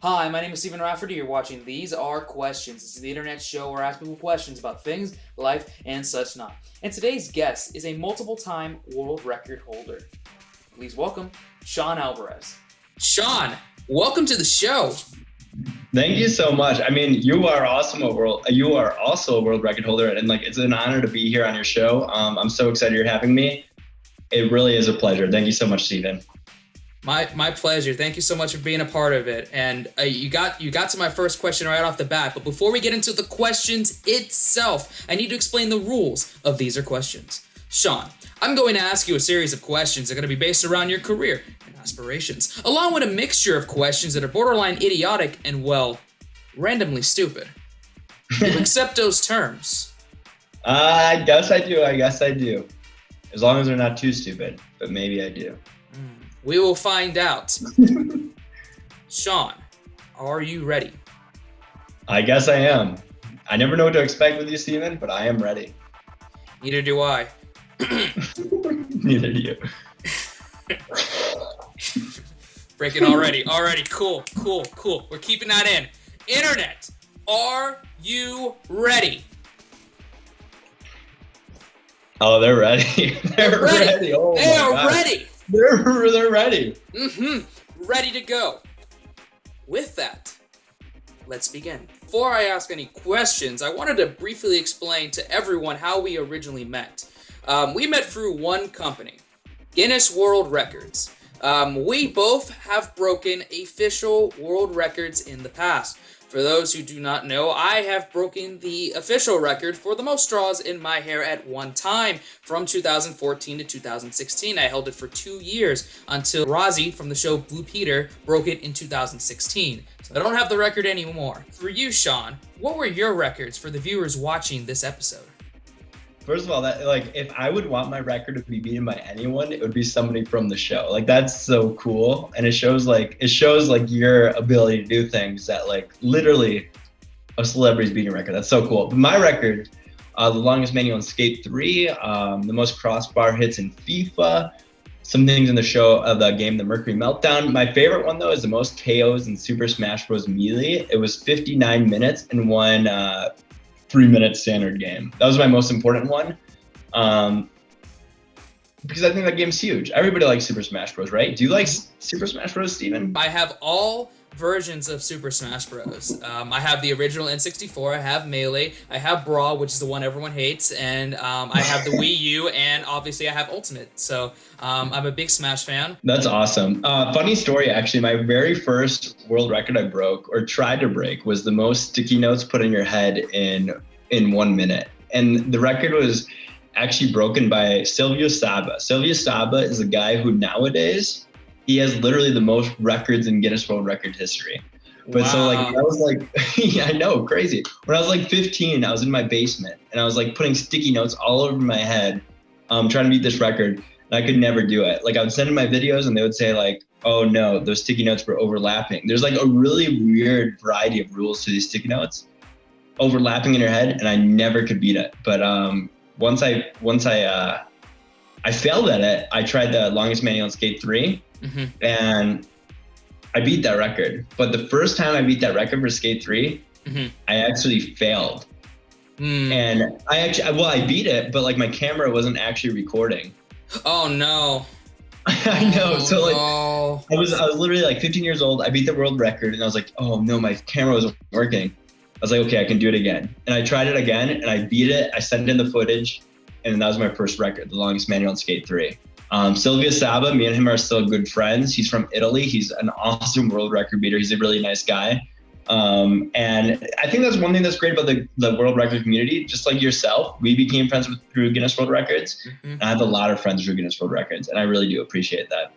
Hi, my name is Stephen Rafferty. You're watching These Are Questions. This is the internet show where I ask people questions about things, life, and such not. And today's guest is a multiple-time world record holder. Please welcome Shawn Alvarez. Shawn, welcome to the show. Thank you so much. I mean, you are also a world record holder, and it's an honor to be here on your show. I'm so excited you're having me. It really is a pleasure. Thank you so much, Stephen. My pleasure. Thank you so much for being a part of it. And you got to my first question right off the bat. But before we get into the questions itself, I need to explain the rules of These Are Questions. Shawn, I'm going to ask you a series of questions that are going to be based around your career and aspirations, along with a mixture of questions that are borderline idiotic and, well, randomly stupid. Do you accept those terms? I guess I do. As long as they're not too stupid, but maybe I do. We will find out. Shawn, are you ready? I guess I am. I never know what to expect with you, Stephen, but I am ready. Neither do I. Neither do you. Breaking already. Cool. We're keeping that in. Internet, are you ready? Oh, they're ready. They're ready. Oh, they are ready. They're ready. Ready to go. With that, let's begin. Before I ask any questions, I wanted to briefly explain to everyone how we originally met. We met through one company, Guinness World Records. We both have broken official world records in the past. For those who do not know, I have broken the official record for the most straws in my hair at one time from 2014 to 2016. I held it for 2 years until Rozzy from the show Blue Peter broke it in 2016. So I don't have the record anymore. For you, Shawn, what were your records for the viewers watching this episode? First of all, if I would want my record to be beaten by anyone, it would be somebody from the show. That's so cool, and it shows your ability to do things that literally a celebrity's beating a record. That's so cool. But my record, the longest manual in Skate 3, the most crossbar hits in FIFA, some things in the show of the game The Mercury Meltdown. My favorite one though is the most KOs in Super Smash Bros. Melee. It was 59 minutes and one 3-minute standard game. That was my most important one. Because I think that game's huge. Everybody likes Super Smash Bros, right? Do you like Super Smash Bros, Steven? I have all versions of Super Smash Bros. I have the original N64, I have Melee, I have Brawl, which is the one everyone hates, and I have the Wii U, and obviously I have Ultimate. So I'm a big Smash fan. That's awesome. Funny story, actually, my very first world record I broke, or tried to break, was the most sticky notes put in your head in 1 minute. And the record was actually broken by Silvio Saba. Silvio Saba is a guy who nowadays, he has literally the most records in Guinness World Record history. But wow. So I was yeah, I know, crazy. When I was 15, I was in my basement and I was putting sticky notes all over my head, trying to beat this record. And I could never do it. I would send in my videos and they would say oh no, those sticky notes were overlapping. There's a really weird variety of rules to these sticky notes overlapping in your head, and I never could beat it. But once I failed at it, I tried the longest manual in Skate 3, and I beat that record. But the first time I beat that record for Skate 3, I actually failed. And I beat it, but my camera wasn't actually recording. Oh no. I know. So no. I was literally 15 years old. I beat the world record, and I was oh no, my camera wasn't working. I was okay, I can do it again. And I tried it again, and I beat it. I sent in the footage, and that was my first record, the longest manual in Skate 3. Silvio Saba, me and him are still good friends. He's from Italy. He's an awesome world record beater. He's a really nice guy. And I think that's one thing that's great about the world record community. Just like yourself, we became friends through Guinness World Records. And I have a lot of friends through Guinness World Records, and I really do appreciate that.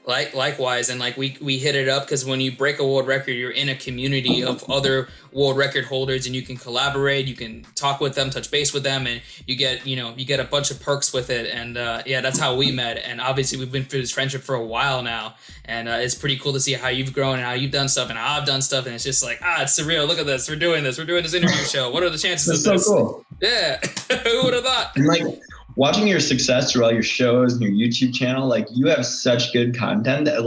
Likewise, and we hit it up because when you break a world record, you're in a community of other world record holders, and you can collaborate, you can talk with them, touch base with them, and you get a bunch of perks with it. And that's how we met. And obviously we've been through this friendship for a while now, and it's pretty cool to see how you've grown and how you've done stuff and how I've done stuff, and it's just it's surreal. Look at this, we're doing this interview show. What are the chances of this? So cool. Yeah. Who would have thought? And watching your success through all your shows and your YouTube channel, you have such good content that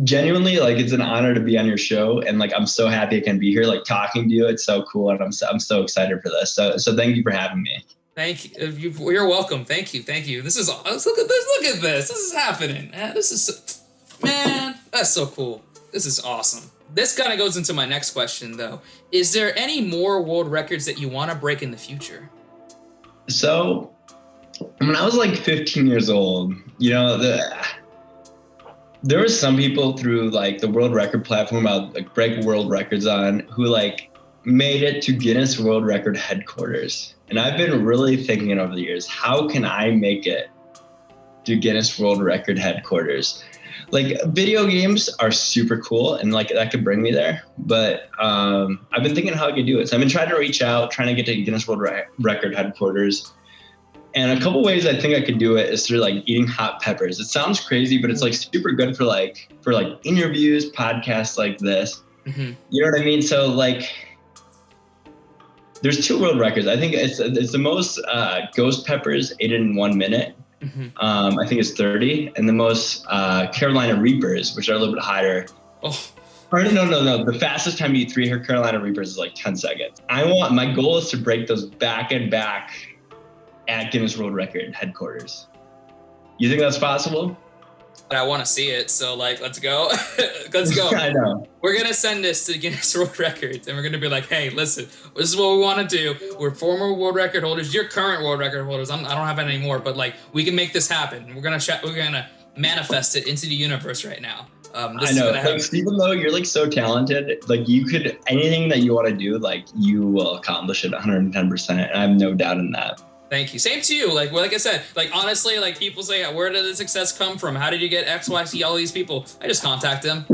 genuinely, like, it's an honor to be on your show, and like I'm so happy I can be here, like talking to you. It's so cool, and I'm so excited for this. So thank you for having me. Thank you. You're welcome. Thank you. This is look at this. Look at this. This is happening. This is, man, that's so cool. This is awesome. This kind of goes into my next question, though. Is there any more world records that you want to break in the future? So when I was like 15 years old, there were some people through like the world record platform I'd like break world records on who like made it to Guinness World Record headquarters. And I've been really thinking over the years, how can I make it to Guinness World Record headquarters? Like, video games are super cool and like that could bring me there, but I've been thinking how I could do it. So I've been trying to reach out, trying to get to Guinness World Record headquarters. And a couple ways I think I could do it is through like eating hot peppers. It sounds crazy, but it's like super good for interviews, podcasts like this. Mm-hmm. You know what I mean? So like, there's 2 world records. I think it's the most ghost peppers ate in 1 minute. Mm-hmm. I think it's 30, and the most Carolina Reapers, which are a little bit higher. Oh. Or no. The fastest time to eat 3 Carolina Reapers is like 10 seconds. My goal is to break those back and back at Guinness World Record headquarters. You think that's possible? I want to see it, so like, let's go. Let's go. I know. We're going to send this to Guinness World Records, and we're going to be like, hey, listen, this is what we want to do. We're former world record holders. You're current world record holders. I don't have it anymore, but like, we can make this happen. We're going to manifest it into the universe right now. I know. Like, even though you're like so talented, like you could, anything that you want to do, like you will accomplish it 110%. And I have no doubt in that. Thank you. Same to you. Like I said, like honestly, like people say, where did the success come from? How did you get X, Y, Z, all these people? I just contact them.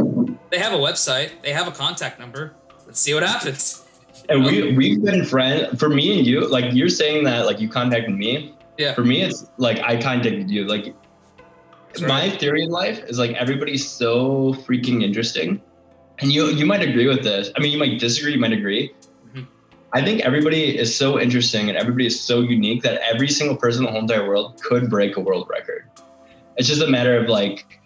They have a website. They have a contact number. Let's see what happens. And we've been friends. For me and you, like you're saying that like you contacted me. Yeah. For me, it's like I contacted you. Like my theory in life is like everybody's so freaking interesting. And you might agree with this. I mean, you might disagree, you might agree. I think everybody is so interesting and everybody is so unique that every single person in the whole entire world could break a world record. It's just a matter of like,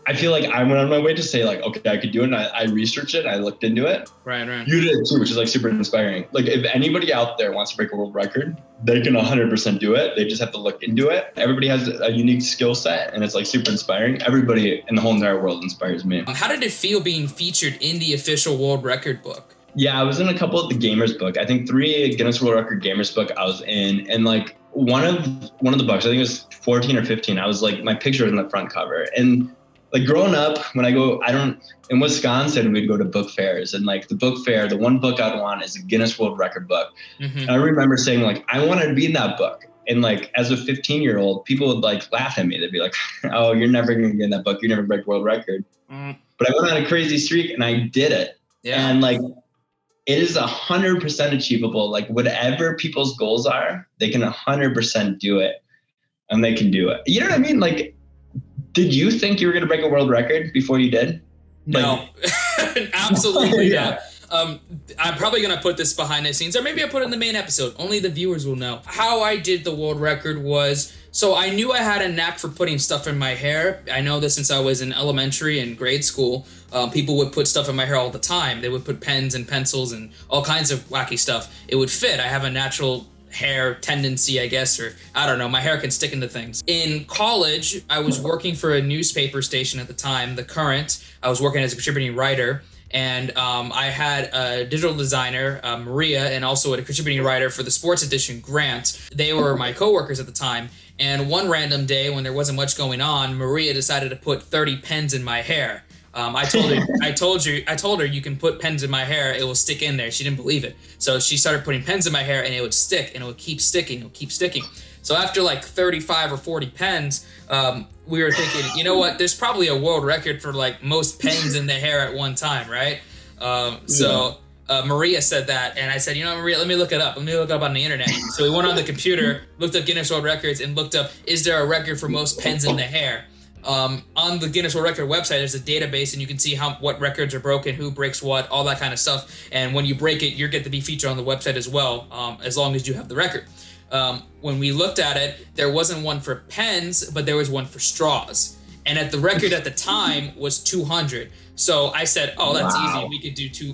I feel like I went on my way to say like, okay, I could do it. And I researched it. And I looked into it. Right. You did too, which is like super inspiring. Like if anybody out there wants to break a world record, they can 100% do it. They just have to look into it. Everybody has a unique skill set and it's like super inspiring. Everybody in the whole entire world inspires me. How did it feel being featured in the official world record book? Yeah, I was in a couple of the Gamers book. I think 3 Guinness World Record Gamers book I was in, and like one of the books, I think it was 14 or 15. I was like, my picture was in the front cover, and like growing up, when in Wisconsin, we'd go to book fairs, and like the book fair, the one book I'd want is a Guinness World Record book. Mm-hmm. And I remember saying like, I wanted to be in that book. And like, as a 15-year-old, people would like laugh at me. They'd be like, oh, you're never going to get in that book. You never break world record. Mm. But I went on a crazy streak and I did it. Yeah. And like, it is 100% achievable. Like whatever people's goals are, they can 100% do it, and they can do it. You know what I mean? Like, did you think you were going to break a world record before you did? No, absolutely not. I'm probably going to put this behind the scenes, or maybe I'll put it in the main episode. Only the viewers will know. How I did the world record was, so I knew I had a knack for putting stuff in my hair. I know this since I was in elementary and grade school. People would put stuff in my hair all the time. They would put pens and pencils and all kinds of wacky stuff. It would fit. I have a natural hair tendency, I guess, or I don't know. My hair can stick into things. In college, I was working for a newspaper station at the time, The Current. I was working as a contributing writer. And I had a digital designer, Maria, and also a contributing writer for the sports edition, Grant. They were my coworkers at the time. And one random day when there wasn't much going on, Maria decided to put 30 pens in my hair. I told her you can put pens in my hair, it will stick in there. She didn't believe it. So she started putting pens in my hair and it would stick and it would keep sticking, So after like 35 or 40 pens, we were thinking, you know what, there's probably a world record for like most pens in the hair at one time, right? Maria said that, and I said, you know, Maria, let me look it up. Let me look it up on the internet. So we went on the computer, looked up Guinness World Records, and looked up, is there a record for most pens in the hair? On the Guinness World Record website, there's a database, and you can see what records are broken, who breaks what, all that kind of stuff. And when you break it, you get to be featured on the website as well, as long as you have the record. When we looked at it, there wasn't one for pens, but there was one for straws. and the record at the time was 200. So I said, "Oh, that's Wow. easy.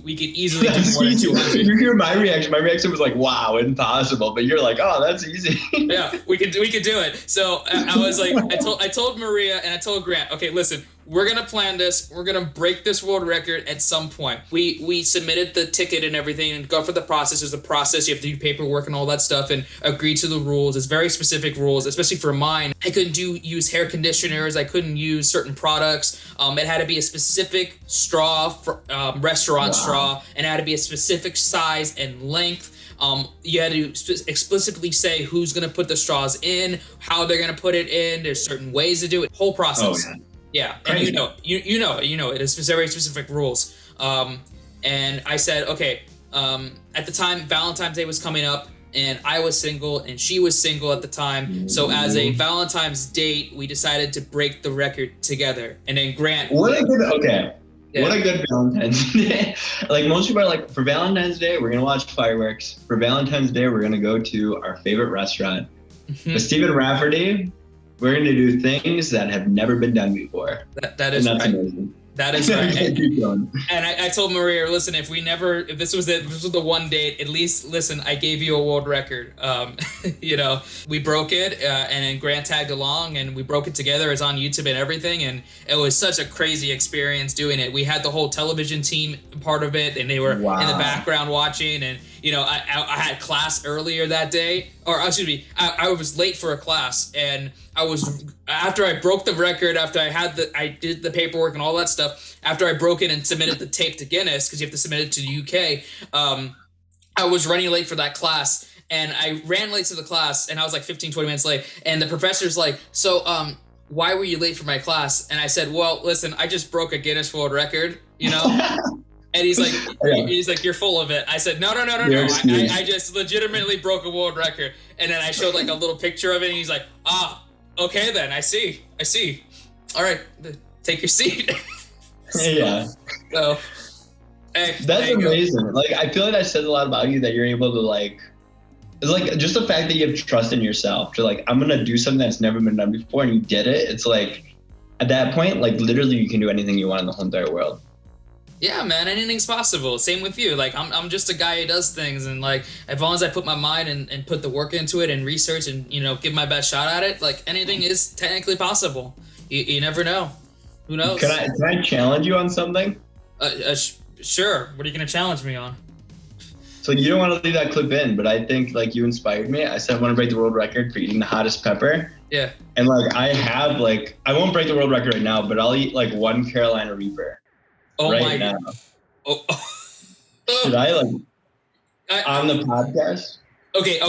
We could easily do more than 200." You hear my reaction. My reaction was like, "Wow, impossible!" But you're like, "Oh, that's easy." Yeah, we could do it. So I was like, I told Maria and I told Grant, okay, listen, we're gonna plan this. We're gonna break this world record at some point. We submitted the ticket and everything and go for the process. There's a process. You have to do paperwork and all that stuff and agree to the rules. It's very specific rules, especially for mine. I couldn't use hair conditioners. I couldn't use certain products. It had to be a specific straw, restaurant straw, and it had to be a specific size and length. You had to explicitly say who's going to put the straws in, how they're going to put it in. There's certain ways to do it. Whole process. Oh, yeah. And you know it. It's very specific rules. And I said, okay, at the time, Valentine's Day was coming up, and I was single, and she was single at the time. So as a Valentine's date, we decided to break the record together. And then Grant... Yeah. What a good Valentine's Day. Like, most people are like, for Valentine's Day, we're going to watch fireworks. For Valentine's Day, we're going to go to our favorite restaurant. Mm-hmm. But Stephen Rafferty, we're going to do things that have never been done before. That is right. Amazing. That is right. And I told Maria, listen, if this was the one date, at least, listen, I gave you a world record. We broke it, and then Grant tagged along, and we broke it together. It's on YouTube and everything, and it was such a crazy experience doing it. We had the whole television team part of it, and they were in the background watching, and I had class earlier that day, or excuse me, I was late for a class, and after I broke the record, after I did the paperwork and all that stuff, after I broke it and submitted the tape to Guinness, because you have to submit it to the UK, I was running late for that class, and I ran late to the class, and I was like 15, 20 minutes late, and the professor's like, so, why were you late for my class? And I said, well, listen, I just broke a Guinness World Record, And he's like, you're full of it. I said, no. I just legitimately broke a world record. And then I showed like a little picture of it, and he's like, okay then, I see. All right, take your seat. Yeah. So, hey, that's amazing. Like, I feel like I said a lot about you, that you're able to like just the fact that you have trust in yourself to like, I'm gonna do something that's never been done before, and you did it. It's like, at that point, like, literally you can do anything you want in the whole entire world. Yeah, man, anything's possible. Same with you. Like, I'm just a guy who does things, and like, as long as I put my mind and put the work into it and research and give my best shot at it, like, anything is technically possible. You never know. Who knows? Can I challenge you on something? Sure. What are you gonna challenge me on? So you don't want to leave that clip in, but I think like you inspired me. I said I want to break the world record for eating the hottest pepper. Yeah. And like I won't break the world record right now, but I'll eat like 1 Carolina Reaper. Oh right my now. Oh. Should I on the podcast? Okay.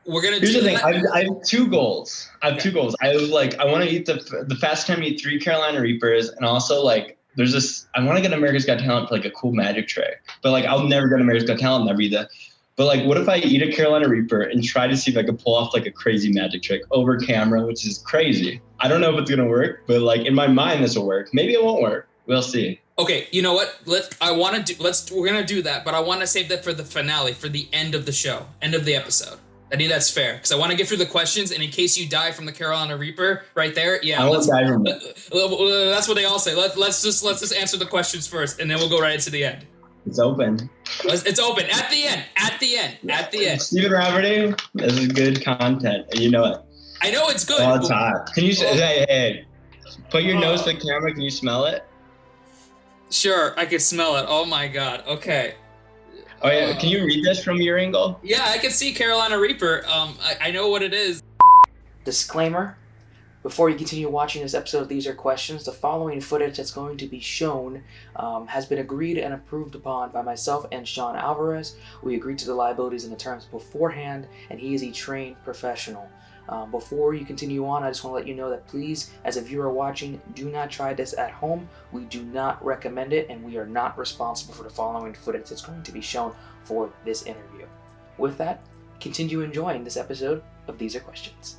We're gonna Here's do the thing. that. I have 2 goals. I want to eat the fast time to eat 3 Carolina Reapers, and also like there's this. I want to get America's Got Talent for like a cool magic trick, but like I'll never get America's Got Talent, never eat that. But like, what if I eat a Carolina Reaper and try to see if I could pull off like a crazy magic trick over camera, which is crazy. I don't know if it's gonna work, but like in my mind this will work. Maybe it won't work. We'll see. Okay, you know what? We're gonna do that, but I want to save that for the finale, for the end of the show, end of the episode. I think that's fair, because I want to get through the questions, and in case you die from the Carolina Reaper right there, yeah, I won't die from it. That's what they all say. Let's just answer the questions first, and then we'll go right into the end. It's open. It's open at the end. Stephen Rafferty, this is good content, and you know it. I know it's good. Oh, it's hot. Can you hey, put your nose to the camera? Can you smell it? Sure, I can smell it. Oh my God. Okay. Oh yeah, can you read this from your angle? Yeah, I can see Carolina Reaper. I know what it is. Disclaimer. Before you continue watching this episode of These Are Questions, the following footage that's going to be shown has been agreed and approved upon by myself and Shawn Alvarez. We agreed to the liabilities and the terms beforehand, and he is a trained professional. Before you continue on, I just want to let you know that please, as a viewer watching, do not try this at home. We do not recommend it, and we are not responsible for the following footage that's going to be shown for this interview. With that, continue enjoying this episode of These Are Questions.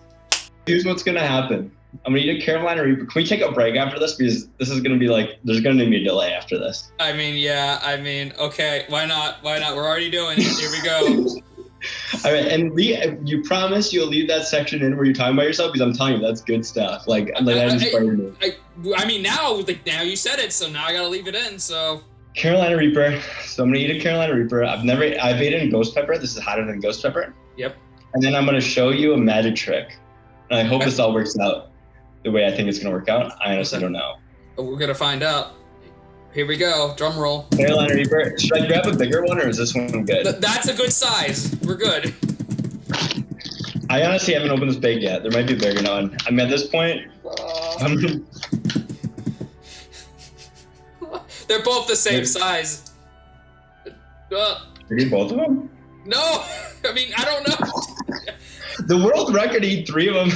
Here's what's going to happen. I'm going to eat a Carolina Reaper. Can we take a break after this? Because this is going to be like, there's going to be a delay after this. Okay, why not? We're already doing it. Here we go. All right, and you promise you'll leave that section in where you're talking about yourself, because I'm telling you that's good stuff. Like that inspired me. I mean, now you said it, so now I gotta leave it in. So Carolina Reaper. So I'm gonna eat a Carolina Reaper. I've eaten ghost pepper. This is hotter than ghost pepper. Yep. And then I'm gonna show you a magic trick, and I hope this all works out the way I think it's gonna work out. I honestly don't know. We're gonna find out. Here we go. Drum roll. Carolina Reaper. Should I grab a bigger one, or is this one good? That's a good size. We're good. I honestly haven't opened this bag yet. There might be a bigger one. I mean, at this point, they're both the same size. Are you both of them? No, I mean, I don't know. The world record eat 3 of them.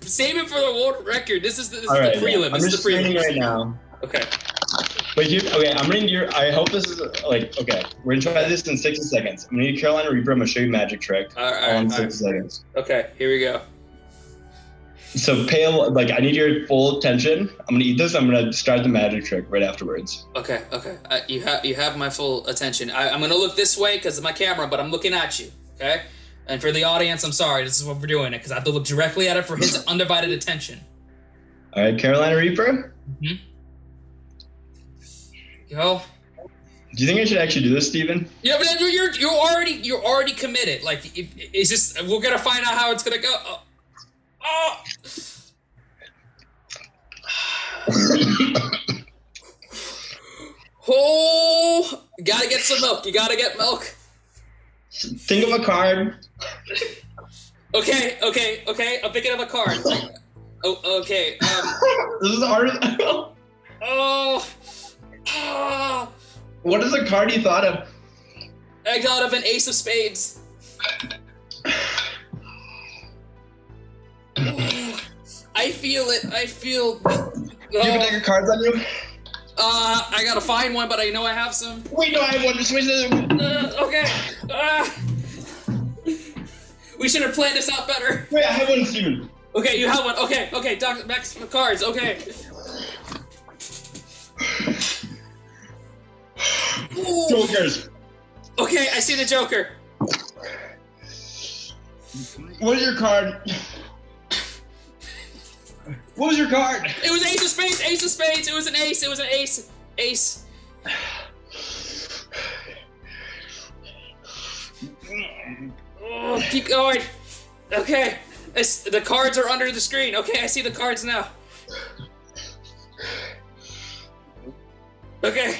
Save it for the world record. This is the prelim. Yeah. I'm just screening right now. Okay. But I'm gonna need I hope this is okay. We're gonna try this in 60 seconds. I'm gonna need Carolina Reaper. I'm gonna show you a magic trick. All right, 60 seconds. Okay, here we go. So I need your full attention. I'm gonna eat this. I'm gonna start the magic trick right afterwards. Okay. You have my full attention. I'm gonna look this way because of my camera, but I'm looking at you. Okay. And for the audience, I'm sorry. This is what we're doing it because I have to look directly at it for his undivided attention. All right, Carolina Reaper. Mm-hmm. Go. Do you think I should actually do this, Steven? Yeah, but you're already committed. Like it's just we're gonna find out how it's gonna go. Oh, you gotta get some milk. You gotta get milk. Think of a card. Okay. I'm thinking of a card. Oh, okay. This is the hardest. What is the card you thought of? I thought of an ace of spades. I feel it. Do you have a deck of cards on you? I gotta find one, but I know I have some. Wait, no, I have one. Just wait a second. Okay. We should have planned this out better. Wait, I have one, Steven. Okay, you have one. Okay. Doc, back to the cards. Okay. Ooh. Jokers. Okay, I see the Joker. What was your card? What was your card? It was ace of spades. Ace of spades. It was an ace. Ace. Oh, keep going. Okay. The cards are under the screen. Okay, I see the cards now. Okay.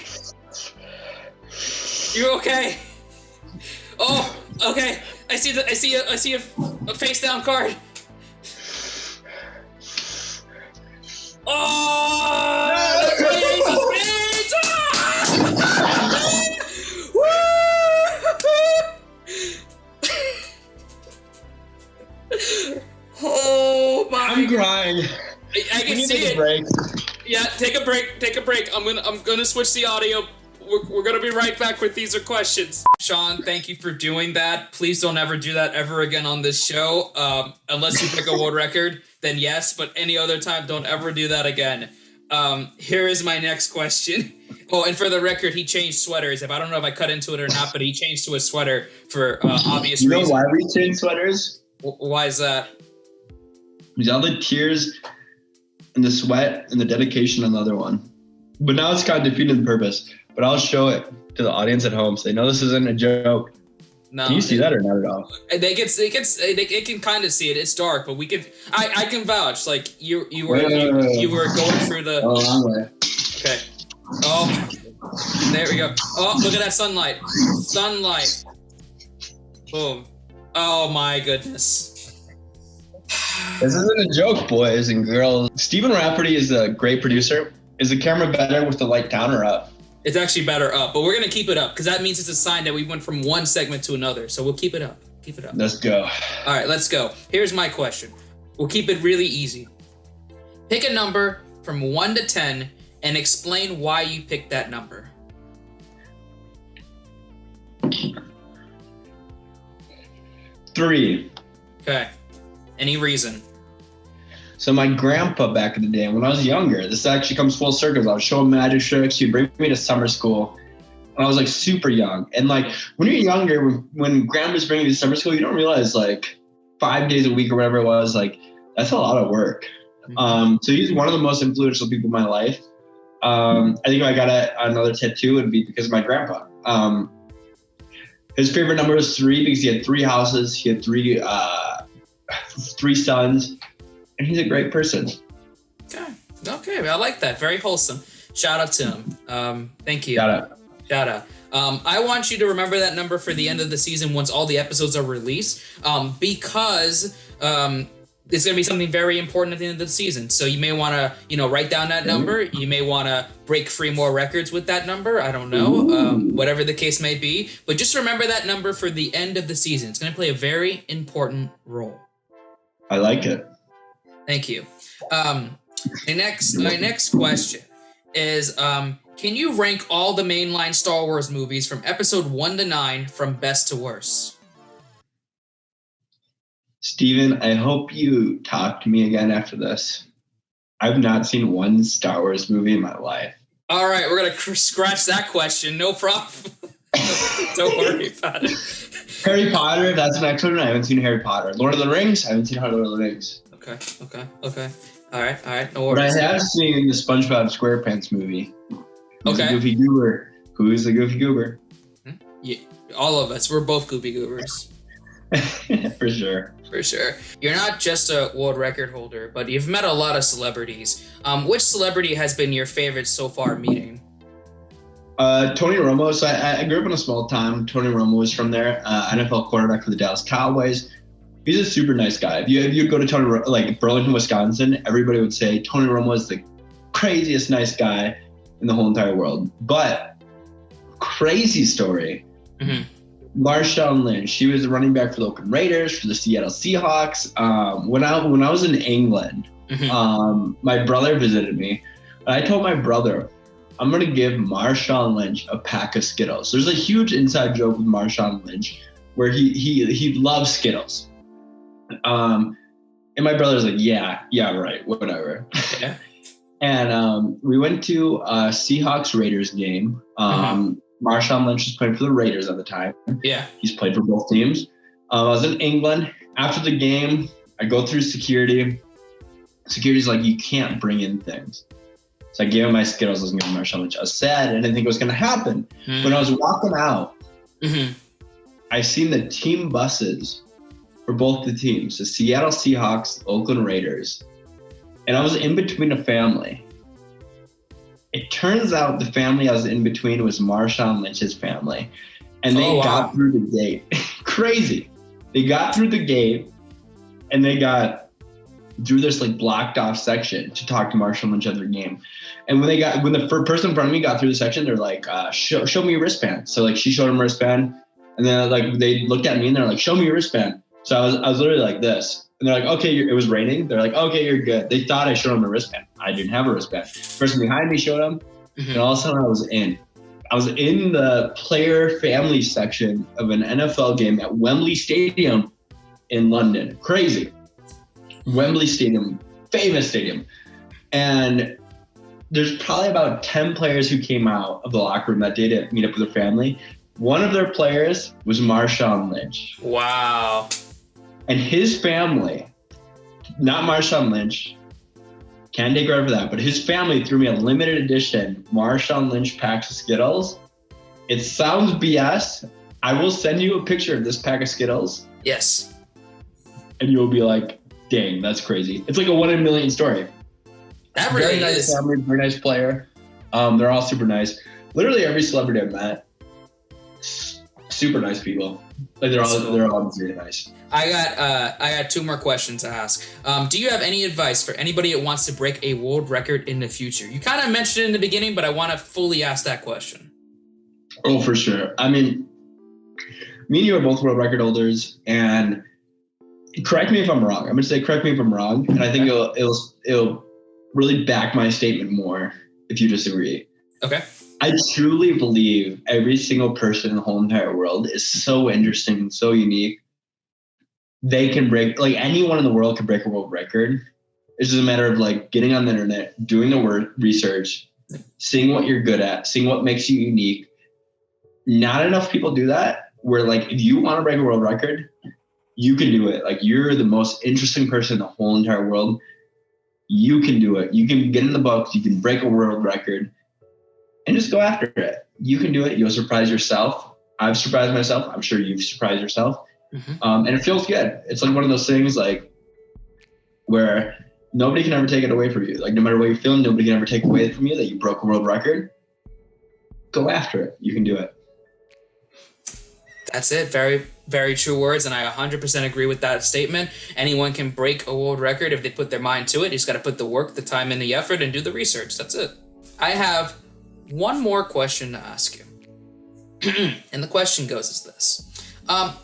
You okay? Oh, okay. I see a face down card. Oh! That's my ace of spades! Oh my! I'm crying. I can see it. Break. Yeah, take a break. I'm gonna switch the audio. We're gonna be right back with These Are Questions. Shawn, thank you for doing that. Please don't ever do that ever again on this show. Unless you pick a world record, then yes, but any other time, don't ever do that again. Here is my next question. Oh, and for the record, he changed sweaters. I don't know if I cut into it or not, but he changed to a sweater for obvious reasons. You know why we changed sweaters? Why is that? Because all the tears and the sweat and the dedication on the other one. But now it's kind of defeated the purpose. But I'll show it to the audience at home so they know this isn't a joke. No, can you see that or not at all? They can kind of see it. It's dark, but we can. I can vouch. Like you were going through the. Oh, wrong way. Okay. Oh, there we go. Oh, look at that sunlight. Sunlight. Boom. Oh my goodness. This isn't a joke, boys and girls. Stephen Rafferty is a great producer. Is the camera better with the light down or up? It's actually better up, but we're going to keep it up because that means it's a sign that we went from one segment to another. So we'll keep it up. Keep it up. Let's go. All right, let's go. Here's my question. We'll keep it really easy. Pick a number from 1 to 10 and explain why you picked that number. 3. Okay. Any reason? So my grandpa back in the day, when I was younger, this actually comes full circle. I was showing magic tricks. He'd bring me to summer school, I was like super young. And like when you're younger, when grandma's bringing you to summer school, you don't realize like 5 days a week or whatever it was, like that's a lot of work. So he's one of the most influential people in my life. I think if I got another tattoo, it would be because of my grandpa. His favorite number was 3 because he had 3 houses. He had 3 sons, and he's a great person. Okay, I like that. Very wholesome. Shout out to him. Thank you. Shout out. I want you to remember that number for the end of the season once all the episodes are released, because it's going to be something very important at the end of the season. So you may want to, write down that number. You may want to break 3 more records with that number. I don't know, whatever the case may be. But just remember that number for the end of the season. It's going to play a very important role. I like it. Thank you. My next question is, can you rank all the mainline Star Wars movies from episode 1 to 9 from best to worst? Steven, I hope you talk to me again after this. I've not seen one Star Wars movie in my life. All right, we're going to scratch that question. No problem. Don't worry about it. Harry Potter, that's the next one. I haven't seen Harry Potter. Lord of the Rings, I haven't seen Lord of the Rings. Okay. All right, no worries. But I have seen the SpongeBob SquarePants movie. Who's okay. the Goofy Goober? Who's the Goofy Goober? Yeah, all of us. We're both Goofy Goobers. For sure. You're not just a world record holder, but you've met a lot of celebrities. Which celebrity has been your favorite so far meeting? Tony Romo. So I grew up in a small town. Tony Romo was from there. NFL quarterback for the Dallas Cowboys. He's a super nice guy. If you go to like Burlington, Wisconsin, everybody would say Tony Romo is the craziest nice guy in the whole entire world. But crazy story. Mm-hmm. Marshawn Lynch, she was the running back for the Oakland Raiders, for the Seattle Seahawks. When I was in England, my brother visited me. And I told my brother, I'm going to give Marshawn Lynch a pack of Skittles. There's a huge inside joke with Marshawn Lynch where he loves Skittles. And my brother's like, yeah, right, whatever. Yeah. And we went to a Seahawks Raiders game. Marshawn Lynch was playing for the Raiders at the time. Yeah. He's played for both teams. I was in England. After the game, I go through security. Security's like, you can't bring in things. So I gave him my Skittles. I was going to give Marshawn Lynch. I was sad. I didn't think it was going to happen. When I was walking out, I seen the team buses for both the teams, the Seattle Seahawks, Oakland Raiders. And I was in between a family. It turns out the family I was in between was Marshawn Lynch's family. And they got through the gate. Crazy. They got through the gate and they got through this like blocked off section to talk to Marshawn Lynch at their game. And when the person in front of me got through the section, they're like, show me your wristband. So like she showed him a wristband and then like they looked at me and they're like, show me your wristband. So I was literally like this. And they're like, okay, it was raining. They're like, okay, you're good. They thought I showed them a wristband. I didn't have a wristband. The person behind me showed them. And all of a sudden I was in the player family section of an NFL game at Wembley Stadium in London. Crazy. Wembley Stadium, famous stadium. And there's probably about 10 players who came out of the locker room that day to meet up with their family. One of their players was Marshawn Lynch. Wow. And his family, not Marshawn Lynch, can't take credit for that, but his family threw me a limited edition Marshawn Lynch pack of Skittles. It sounds BS. I will send you a picture of this pack of Skittles. Yes. And you'll be like, dang, that's crazy. It's like a 1 in a million story. That really very nice family, very nice player. They're all super nice. Literally every celebrity I've met, super nice people. Like they're all very nice. I got 2 more questions to ask. Do you have any advice for anybody that wants to break a world record in the future? You kind of mentioned it in the beginning, but I want to fully ask that question. Oh, for sure. I mean, me and you are both world record holders, and correct me if I'm wrong. I'm going to say correct me if I'm wrong, and I think it'll really back my statement more if you disagree. Okay. I truly believe every single person in the whole entire world is so interesting and so unique. They can break, like anyone in the world can break a world record. It's just a matter of like getting on the internet, doing the research, seeing what you're good at, seeing what makes you unique, not enough people do that, where like, if you want to break a world record, you can do it. Like, you're the most interesting person in the whole entire world. You can do it. You can get in the books. You can break a world record and just go after it. You can do it. You'll surprise yourself. I've surprised myself. I'm sure you've surprised yourself. And it feels good. It's like one of those things like where nobody can ever take it away from you. Like, no matter what you're feeling, nobody can ever take away from you that you broke a world record. Go after it. You can do it. That's it. Very, very true words, and I 100% agree with that statement. Anyone can break a world record if they put their mind to it. You just got to put the work, the time, and the effort, and do the research. That's it. I have one more question to ask you. And the question goes as this.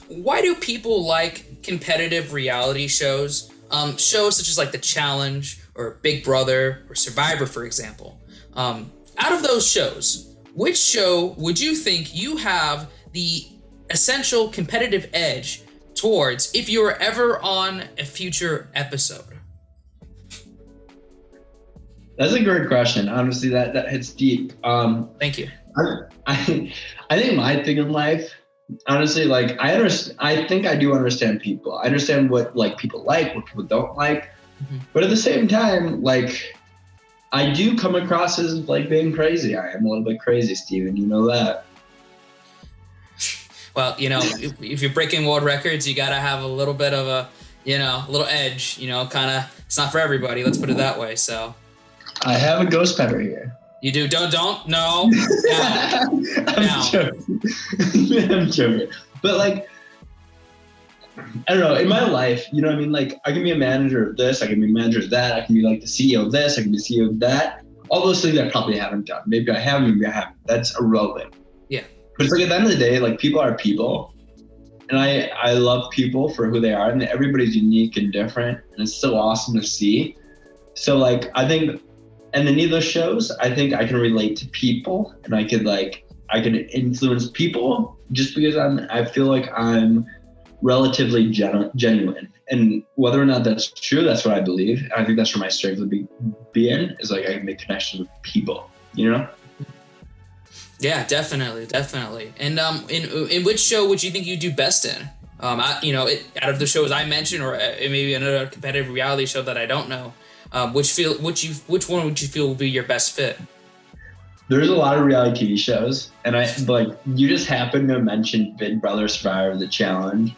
Why do people like competitive reality shows? Shows such as like The Challenge or Big Brother or Survivor, for example. Out of those shows, which show would you think you have the essential competitive edge towards if you were ever on a future episode? That's a great question. Honestly, that hits deep. Thank you. I think my thing in life, honestly, like I think I do understand people. I understand what like people like, what people don't like. But at the same time, like I do come across as like being crazy. I am a little bit crazy, Steven. You know that. Well, you know, if you're breaking world records, you got to have a little bit of a, you know, a little edge, you know, kind of, it's not for everybody. Let's put it that way. So I have a ghost pepper here. You do? Don't, no. I'm joking. I'm joking. But like, I don't know, in my life, you know what I mean? Like, I can be a manager of this, I can be a manager of that, I can be like the CEO of this, I can be the CEO of that. All those things I probably haven't done. Maybe I have, maybe I haven't. That's irrelevant. Yeah. But it's like at the end of the day, like people are people. And I love people for who they are. And everybody's unique and different. And it's so awesome to see. So like, I think, and in those shows, I think I can relate to people. And I can influence people just because I feel like I'm relatively genuine. And whether or not that's true, that's what I believe. And I think that's where my strength would be in, is like I can make connections with people, you know? Yeah, definitely. And in which show would you think you do best in? Out of the shows I mentioned, or maybe another competitive reality show that I don't know, which one would you feel would be your best fit? There's a lot of reality TV shows, and you just happened to mention Big Brother, Survivor, The Challenge.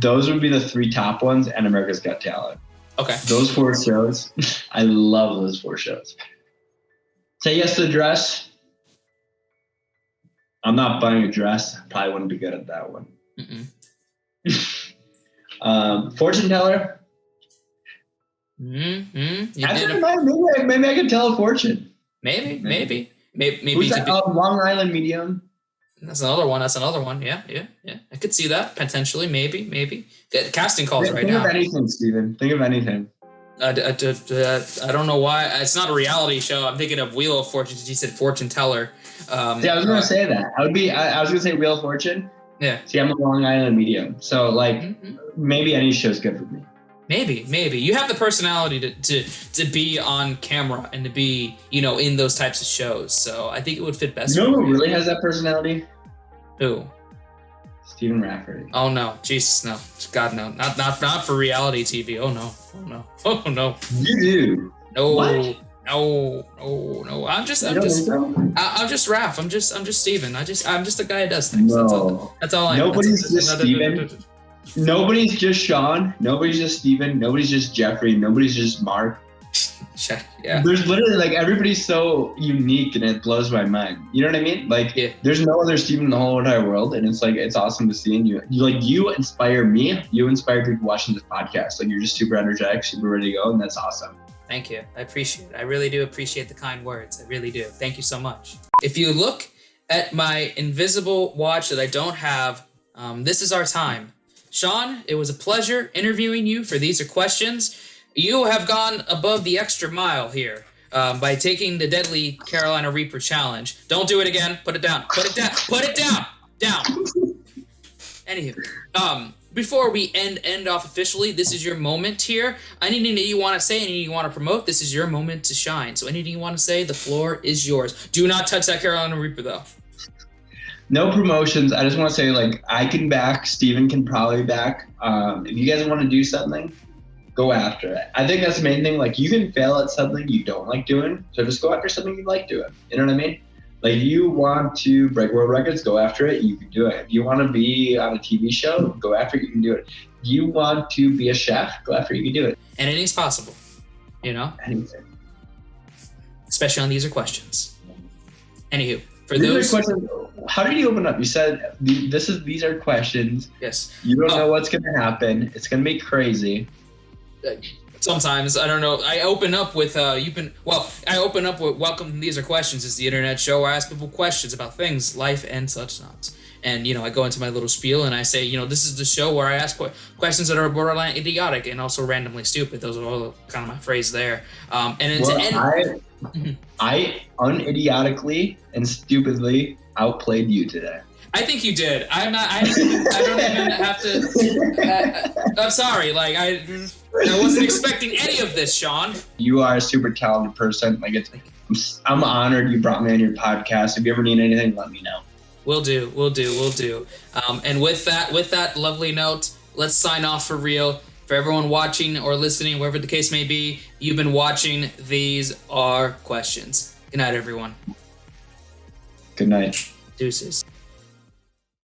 Those would be the 3 top ones, and America's Got Talent. Okay. Those 4 shows, I love those 4 shows. Say Yes to the Dress. I'm not buying a dress. Probably wouldn't be good at that one. Fortune Teller. Maybe I could tell a fortune. Maybe. Who's that? Long Island Medium. That's another one. Yeah. I could see that potentially. Maybe. Casting calls right now. Think of anything, Steven. Think of anything. I don't know why. It's not a reality show. I'm thinking of Wheel of Fortune. You said Fortune Teller. I was going to say that. I was going to say Wheel of Fortune. Yeah. See, I'm a Long Island Medium. So, maybe any show's good for me. Maybe. You have the personality to be on camera and to be, in those types of shows. So I think it would fit best. You know who really has that personality? Who? Stephen Rafferty. Oh no, Jesus, no, God, no, not for reality TV. Oh no. You do. No. What? No. I'm just Raph. I'm just Steven. I'm just a guy who does things. No. That's all I am. Nobody's just Steven. Nobody's just Shawn. Nobody's just Steven. Nobody's just Jeffrey. Nobody's just Mark. Yeah. There's literally everybody's so unique and it blows my mind. You know what I mean? There's no other Steven in the whole entire world, and it's awesome to see. And you inspire me. You inspire people watching this podcast. You're just super energetic, super ready to go, and that's awesome. Thank you. I appreciate it. I really do appreciate the kind words. I really do. Thank you so much. If you look at my invisible watch that I don't have, this is our time. Shawn, it was a pleasure interviewing you for These Are Questions. You have gone above the extra mile here by taking the deadly Carolina Reaper challenge. Don't do it again. Put it down. Put it down. Down. Anywho, before we end off officially, this is your moment here. Anything that you want to say, anything you want to promote, this is your moment to shine. So anything you want to say, the floor is yours. Do not touch that Carolina Reaper, though. No promotions. I just want to say, like, I can back. Steven can probably back. If you guys want to do something, go after it. I think that's the main thing. Like, you can fail at something you don't like doing, so just go after something you like doing. You know what I mean? Like, if you want to break world records, go after it. You can do it. If you want to be on a TV show, go after it. You can do it. If you want to be a chef, go after it. You can do it. Anything's possible, you know? Anything. Especially on These Are Questions. Anywho, for These those... are questions. How did you open up? You said these are questions. Yes. You don't know what's going to happen. It's going to be crazy. Sometimes, I don't know. I open up with Welcome, These Are Questions. It's the internet show where I ask people questions about things, life, and such not. And, I go into my little spiel and I say, this is the show where I ask questions that are borderline idiotic and also randomly stupid. Those are all kind of my phrase there. I unidiotically and stupidly outplayed you today. I think you did. I don't even have to. I'm sorry. Like, I wasn't expecting any of this, Shawn. You are a super talented person. Like, I'm honored you brought me on your podcast. If you ever need anything, let me know. We'll do. And with that lovely note, let's sign off for real. For everyone watching or listening, wherever the case may be, you've been watching These Are Questions. Good night, everyone. Good night. Deuces.